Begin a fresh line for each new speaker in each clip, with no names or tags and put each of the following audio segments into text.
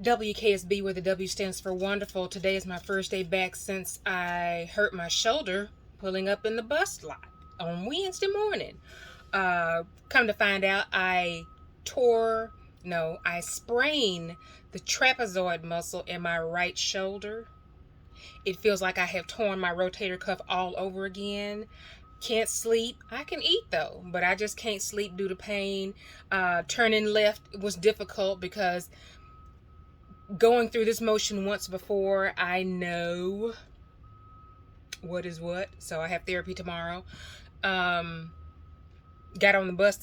WKSB, where the W stands for wonderful. Today is my first day back since I hurt my shoulder pulling up in the bus lot on Wednesday morning. Come to find out, I sprained the trapezoid muscle in my right shoulder. It feels like I have torn my rotator cuff all over again. Can't sleep. I can eat though, but I just can't sleep due to pain. Turning left was difficult because going through this motion once before, I know what is what. So I have therapy tomorrow. Got on the bus,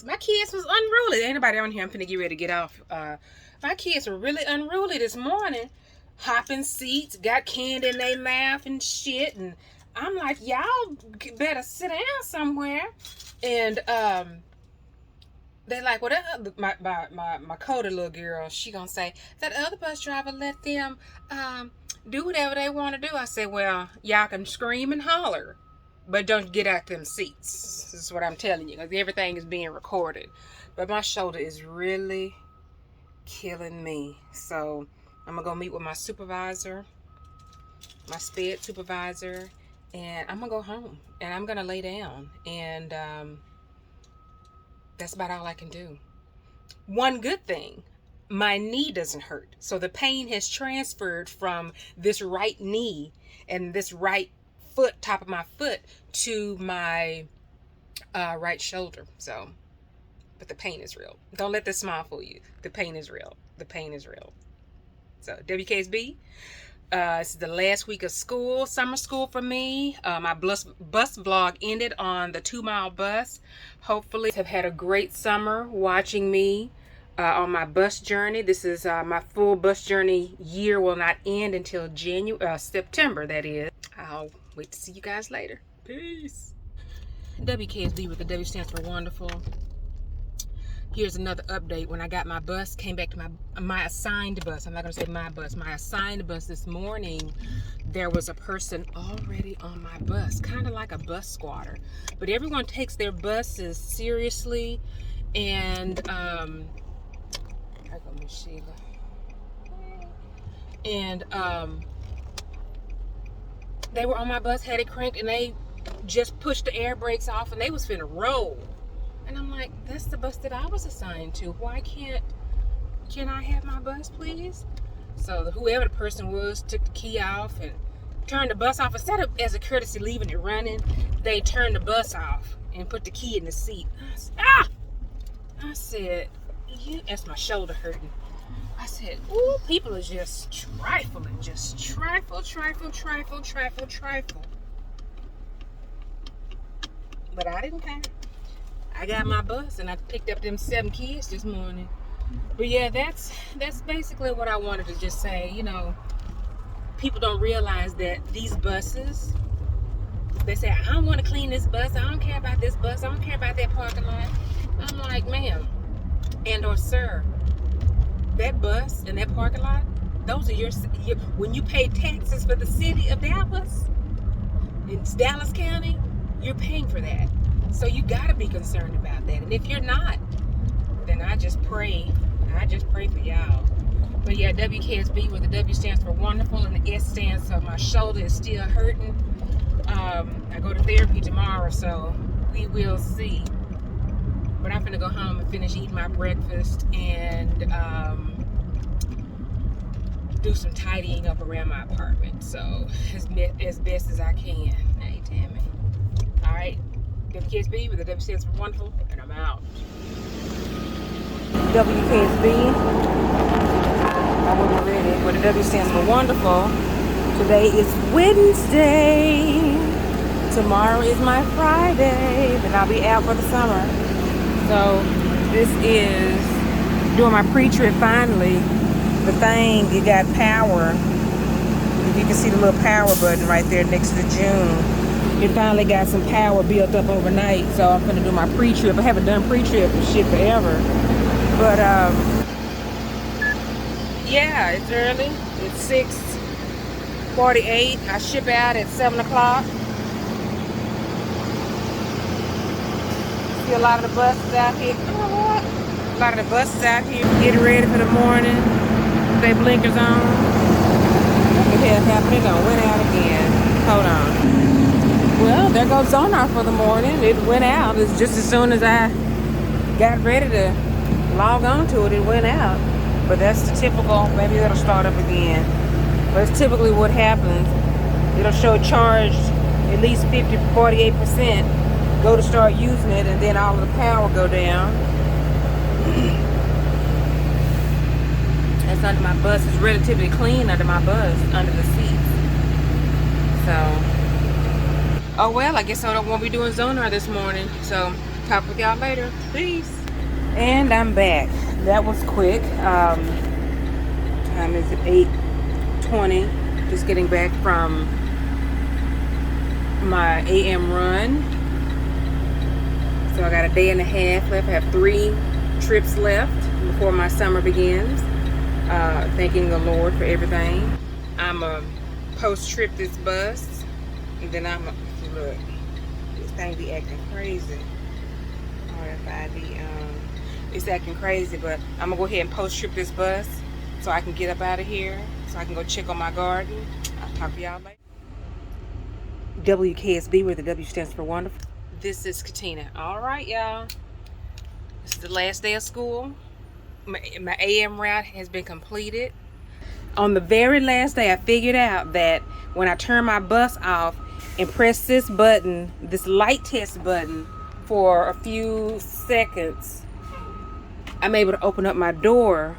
my kids was unruly. Anybody on here, I'm finna get ready to get off. My kids were really unruly this morning. Hopping seats, got candy in their mouth and shit. And I'm like, y'all better sit down somewhere. And they like, well, my coded little girl, she gonna say, that other bus driver let them do whatever they want to do. I said, well, y'all can scream and holler, but don't get out them seats. This is what I'm telling you, because everything is being recorded. But my shoulder is really killing me. So I'm gonna go meet with my supervisor, my sped supervisor, and I'm gonna go home and I'm gonna lay down. And that's about all I can do. One good thing, my knee doesn't hurt. So the pain has transferred from this right knee and this right foot, top of my foot, to my right shoulder. So, but the pain is real. Don't let this smile fool you. The pain is real. The pain is real. So WKSB, it's the last week of school, summer school for me. My bus vlog ended on the 2-mile bus. Hopefully have had a great summer watching me on my bus journey. This is my full bus journey year will not end until September, that is. I'll wait to see you guys later. Peace. WKSB, with the W stands for wonderful. Here's another update. When I got my bus, came back to my assigned bus. I'm not going to say my bus. My assigned bus this morning, there was a person already on my bus, kind of like a bus squatter. But everyone takes their buses seriously. And, there go Miss Sheila. And, they were on my bus, had it cranked, and they just pushed the air brakes off, and they was finna roll. And I'm like, that's the bus that I was assigned to. Why can I have my bus, please? So whoever the person was took the key off and turned the bus off. Instead of, as a courtesy, leaving it running, they turned the bus off and put the key in the seat. I said, that's my shoulder hurting. I said, ooh, people are just trifling. Just trifle. But I didn't care. I got my bus and I picked up them 7 kids this morning. But yeah, that's basically what I wanted to just say. You know, people don't realize that these buses, they say, I don't want to clean this bus. I don't care about this bus. I don't care about that parking lot. I'm like, ma'am and or sir, that bus and that parking lot, those are your when you pay taxes for the city of Dallas, it's Dallas County, you're paying for that. So you gotta be concerned about that. And if you're not, then I just pray for y'all. But yeah, WKSB, where the W stands for wonderful and the S stands for my shoulder is still hurting. I go to therapy tomorrow, so we will see. But I'm gonna go home and finish eating my breakfast and do some tidying up around my apartment. So as best as I can. Hey, Tammy. All right. WKSB, with the W stands for wonderful, and I'm out. WKSB, I wasn't ready, where the W stands for wonderful. Today is Wednesday. Tomorrow is my Friday. Then I'll be out for the summer. So this is doing my pre-trip finally. The thing, it got power. If you can see the little power button right there next to the June. It finally got some power built up overnight, so I'm gonna do my pre-trip. I haven't done pre-trip and shit forever, but yeah, it's early. It's 6:48. I ship out at 7 o'clock. See a lot of the buses out here. A lot of the buses out here getting ready for the morning. their blinkers on. What the hell happened? It done went out again. Hold on. Well, there goes sonar for the morning. It went out. It's just as soon as I got ready to log on to it, it went out. But that's the typical. Maybe it'll start up again. But it's typically what happens. It'll show charged at least 48%. Go to start using it, and then all of the power go down. That's under my bus. It's relatively clean under my bus, under the seats. So, oh well, I guess I won't be doing Zonar this morning. So, talk with y'all later. Peace. And I'm back. That was quick. Time is 8:20. Just getting back from my AM run. So I got a day and a half left. I have 3 trips left before my summer begins. Thanking the Lord for everything. I'm a post-trip this bus, and then I'm a, look, this thing be acting crazy. RFID, it's acting crazy, but I'm gonna go ahead and post-trip this bus so I can get up out of here, so I can go check on my garden. I'll talk to y'all later. WKSB, where the W stands for wonderful. This is Katina. All right, y'all. This is the last day of school. My AM route has been completed. On the very last day, I figured out that when I turn my bus off and press this button, this light test button, for a few seconds, I'm able to open up my door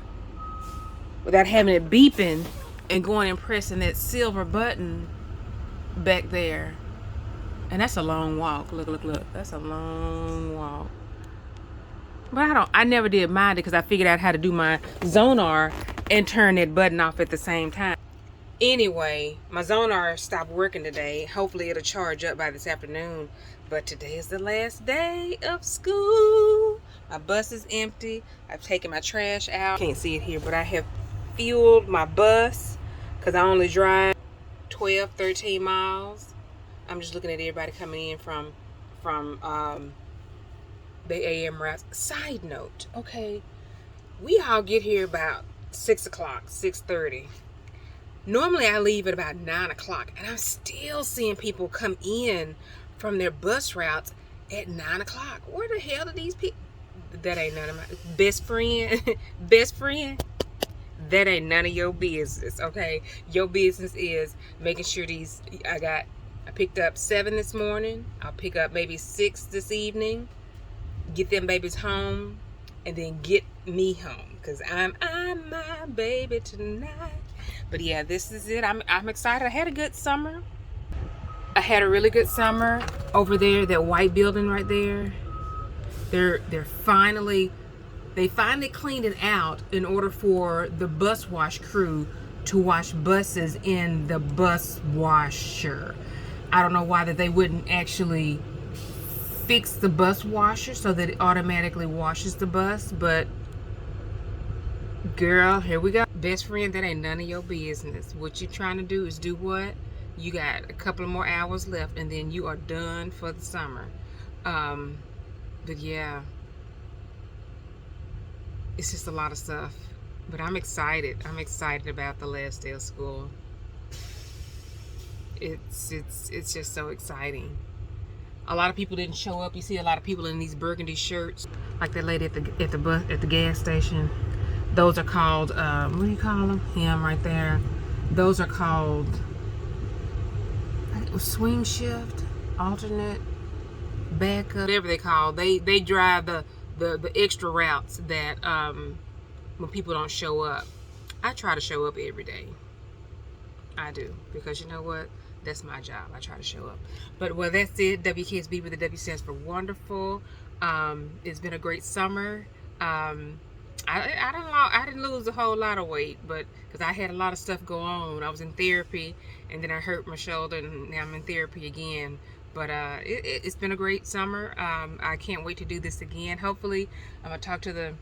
without having it beeping and going and pressing that silver button back there. And that's a long walk. Look, look, look. That's a long walk. But I never did mind it because I figured out how to do my Zonar and turn that button off at the same time. Anyway, my Zonar stopped working today. Hopefully it'll charge up by this afternoon. But today is the last day of school. My bus is empty. I've taken my trash out. Can't see it here, but I have fueled my bus because I only drive 12, 13 miles. I'm just looking at everybody coming in from the AM routes. Side note, okay, we all get here about 6 o'clock, 6:30. Normally I leave at about 9 o'clock, and I'm still seeing people come in from their bus routes at 9 o'clock. Where the hell are these people? That ain't none of my best friend. Best friend. That ain't none of your business, okay? Your business is making sure these. I picked up 7 this morning. I'll pick up maybe 6 this evening. Get them babies home, and then get me home, because I'm my baby tonight. But yeah, this is it. I'm excited. I had a good summer. I had a really good summer over there. That white building right there. They finally cleaned it out in order for the bus wash crew to wash buses in the bus washer. I don't know why that they wouldn't actually fix the bus washer so that it automatically washes the bus, but girl, here we go. Best friend, that ain't none of your business. What you trying to do is do what? You got a couple of more hours left, and then you are done for the summer. But yeah, it's just a lot of stuff. But I'm excited. I'm excited about the last day of school. It's just so exciting. A lot of people didn't show up. You see a lot of people in these burgundy shirts, like that lady at the gas station. Those are called what do you call them? Him right there. Those are called swing shift, alternate, backup, whatever they call. They drive the extra routes that when people don't show up. I try to show up every day. I do, because you know what? That's my job. I try to show up. But well, that's it. WKSB, where the W stands for wonderful. It's been a great summer. I didn't lose a whole lot of weight, but because I had a lot of stuff go on. I was in therapy, and then I hurt my shoulder, and now I'm in therapy again. But it's been a great summer. I can't wait to do this again. Hopefully, I'm gonna talk to the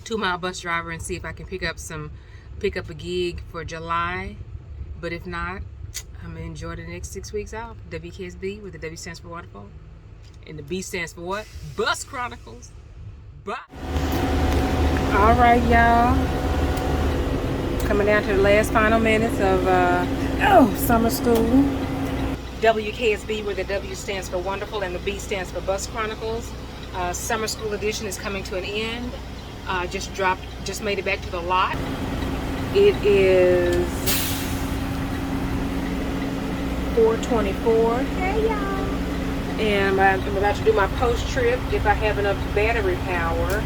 2-mile bus driver and see if I can pick up a gig for July. But if not, I'm gonna enjoy the next 6 weeks off. WKSB, where the W stands for wonderful, and the B stands for what? Bus Chronicles. Bye. All right, y'all. Coming down to the last final minutes of summer school. WKSB, where the W stands for wonderful and the B stands for Bus Chronicles. Summer school edition is coming to an end. Just made it back to the lot. It is 4:24. Hey y'all. And I'm about to do my post trip if I have enough battery power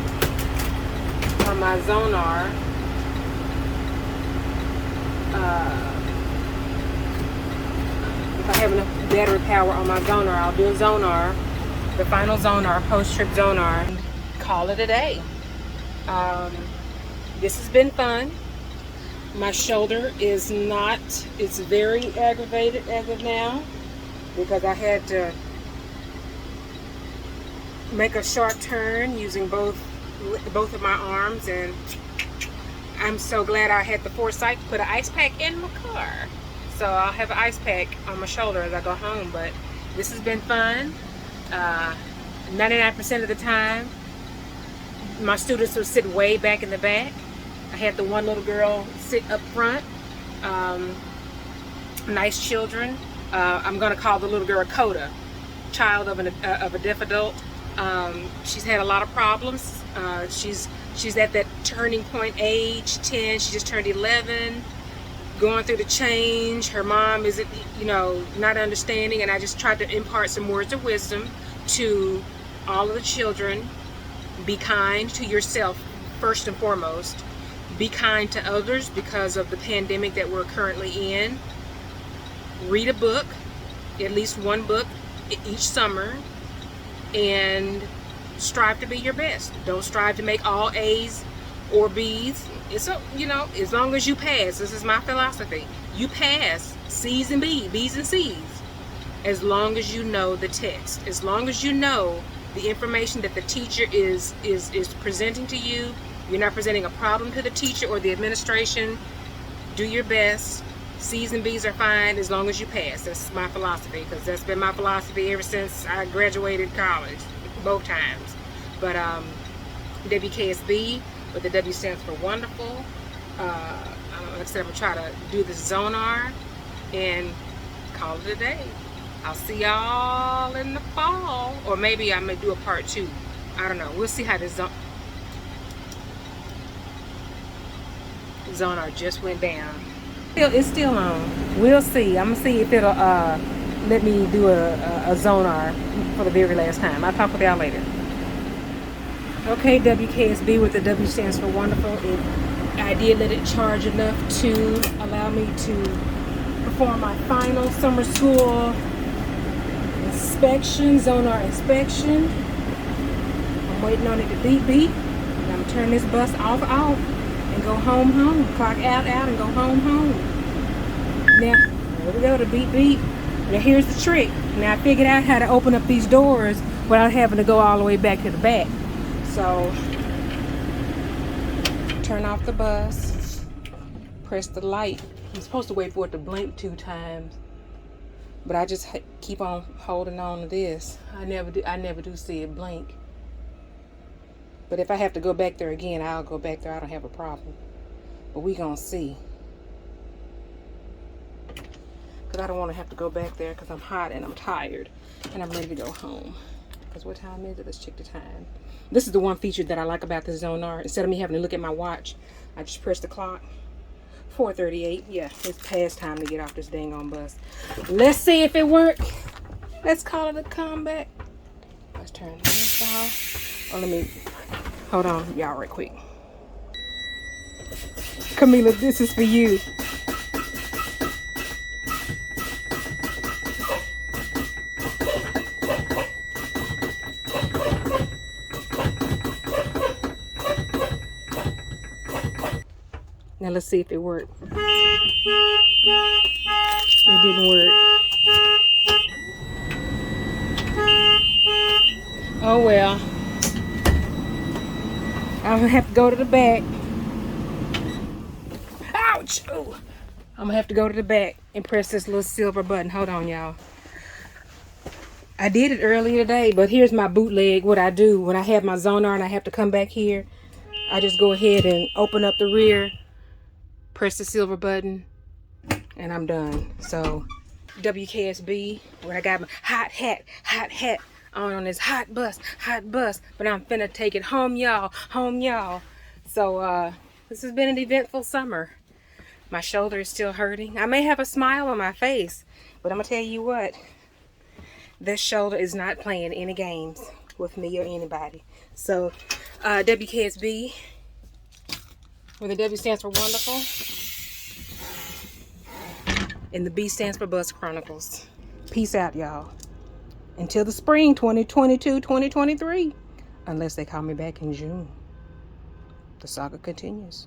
on my Zonar. If I have enough battery power on my Zonar, I'll do a Zonar, the final Zonar, post-trip Zonar, and call it a day. This has been fun. My shoulder is not, it's very aggravated as of now because I had to make a sharp turn using both of my arms, and I'm so glad I had the foresight to put an ice pack in my car. So I'll have an ice pack on my shoulder as I go home. But this has been fun. 99% of the time, my students will sit way back in the back. I had the one little girl sit up front. Nice children. I'm going to call the little girl Coda, child of a deaf adult. She's had a lot of problems. She's at that turning point age, 10. She just turned 11. Going through the change. Her mom isn't, not understanding, and I just tried to impart some words of wisdom to all of the children. Be kind to yourself first and foremost. Be kind to others because of the pandemic that we're currently in. Read a book, at least one book each summer, and strive to be your best. Don't strive to make all A's or B's. It's as long as you pass. This is my philosophy. You pass C's and B's and C's. As long as you know the text, as long as you know the information that the teacher is presenting to you. You're not presenting a problem to the teacher or the administration. Do your best. C's and B's are fine as long as you pass. That's my philosophy, because that's been my philosophy ever since I graduated college, both times. But WKSB, but the W stands for wonderful. Like I said, I'm gonna try to do this Zonar and call it a day. I'll see y'all in the fall, or maybe I may do a part 2. I don't know. We'll see how this Zonar just went down. It's still on. We'll see. I'm gonna see if it'll let me do a Zonar for the very last time. I'll talk with y'all later. Okay, WKSB, with the W stands for wonderful. I did let it charge enough to allow me to perform my final summer school inspection, Zonar inspection. I'm waiting on it to beep. And I'm gonna turn this bus off, and go home. Clock out, and go home. Now, there we go, the beep. Now here's the trick. Now I figured out how to open up these doors without having to go all the way back to the back. So, turn off the bus, press the light. I'm supposed to wait for it to blink 2 times, but I just keep on holding on to this. I never do see it blink. But if I have to go back there again, I'll go back there. I don't have a problem. But we gonna see. Because I don't want to have to go back there because I'm hot and I'm tired and I'm ready to go home. Because what time is it? Let's check the time. This is the one feature that I like about the Zonar. Instead of me having to look at my watch, I just press the clock. 4:38. Yeah, it's past time to get off this dang on bus. Let's see if it works. Let's call it a comeback. Let's turn this off. Oh, let me... Hold on, y'all, right quick. Camila, this is for you. Now let's see if it worked. It didn't work. Oh well. I'm gonna have to go to the back. Ouch! Ooh. I'm gonna have to go to the back and press this little silver button. Hold on, y'all. I did it earlier today, but here's my bootleg. What I do when I have my Zonar and I have to come back here, I just go ahead and open up the rear press the silver button, and I'm done. So WKSB, where I got my hot hat on this hot bus, but I'm finna take it home, y'all, So this has been an eventful summer. My shoulder is still hurting. I may have a smile on my face, but I'm gonna tell you what, this shoulder is not playing any games with me or anybody. So WKSB, where the W stands for wonderful and the B stands for Bus Chronicles. Peace out, y'all. Until the spring 2022, 2023. Unless they call me back in June. The saga continues.